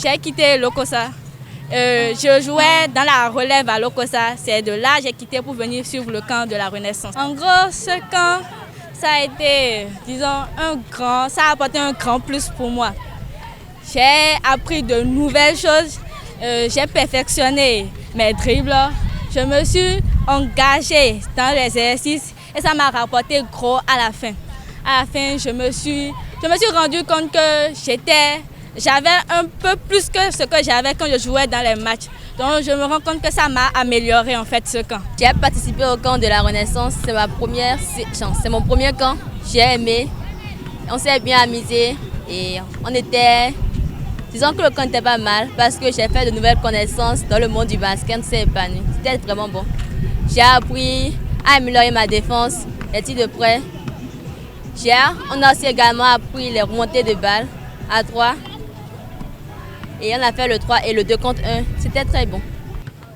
j'ai quitté Lokossa. Je jouais dans la relève à Lokossa. C'est de là que j'ai quitté pour venir suivre le camp de la Renaissance. En gros, ce camp, ça a été, disons, ça a apporté un grand plus pour moi. J'ai appris de nouvelles choses. J'ai perfectionné mes dribbles. Je me suis engagée dans les exercices et ça m'a rapporté gros à la fin. À la fin, je me suis rendu compte que j'avais un peu plus que ce que j'avais quand je jouais dans les matchs. Donc je me rends compte que ça m'a amélioré en fait ce camp. J'ai participé au camp de la Renaissance, c'est mon premier camp. J'ai aimé, on s'est bien amusé et disons que le camp n'était pas mal parce que j'ai fait de nouvelles connaissances dans le monde du basket, on s'est épanoui. C'était vraiment bon. J'ai appris à améliorer ma défense, les tirs de près. On a aussi également appris les remontées de balles à 3. Et on a fait le 3 et le 2 contre 1. C'était très bon.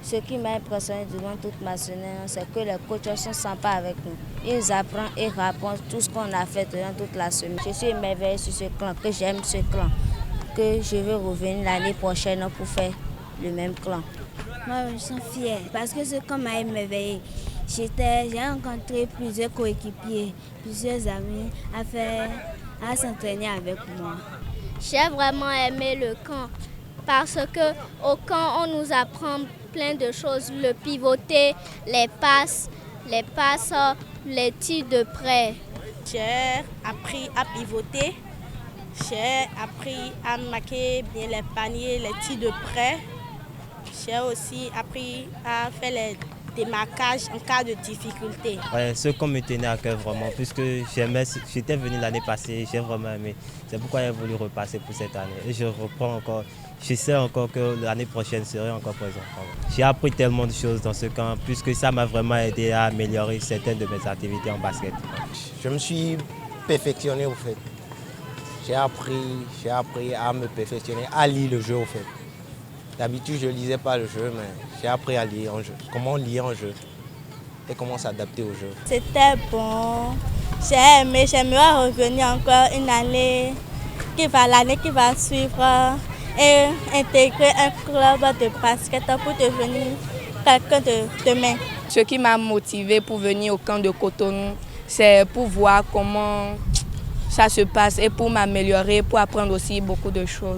Ce qui m'a impressionné durant toute ma semaine, c'est que les coachs sont sympas avec nous. Ils apprennent et racontent tout ce qu'on a fait durant toute la semaine. Je suis émerveillée sur ce clan, que j'aime ce clan, que je veux revenir l'année prochaine pour faire le même clan. Moi, je suis fière parce que ce clan m'a émerveillée. J'ai rencontré plusieurs coéquipiers, plusieurs amis à s'entraîner avec moi. J'ai vraiment aimé le camp parce qu'au camp, on nous apprend plein de choses. Le pivoter, les passes, les tirs de près. J'ai appris à pivoter, j'ai appris à marquer bien les paniers, les tirs de près. J'ai aussi appris à faire les démarquages en cas de difficulté. Ouais, ce qu'on me tenait à cœur vraiment, puisque j'étais venu l'année passée, j'ai vraiment aimé. C'est pourquoi j'ai voulu repasser pour cette année. Et je reprends encore, je sais encore que l'année prochaine serai encore présent. J'ai appris tellement de choses dans ce camp, puisque ça m'a vraiment aidé à améliorer certaines de mes activités en basket. Je me suis perfectionné au fait. J'ai appris à me perfectionner, à lire le jeu au fait. D'habitude, je ne lisais pas le jeu, mais j'ai appris à lire un jeu, comment lire un jeu et comment s'adapter au jeu. C'était bon, j'ai aimé, j'aimerais revenir encore l'année qui va suivre et intégrer un club de basket pour devenir quelqu'un de demain. Ce qui m'a motivé pour venir au camp de Cotonou, c'est pour voir comment ça se passe et pour m'améliorer, pour apprendre aussi beaucoup de choses.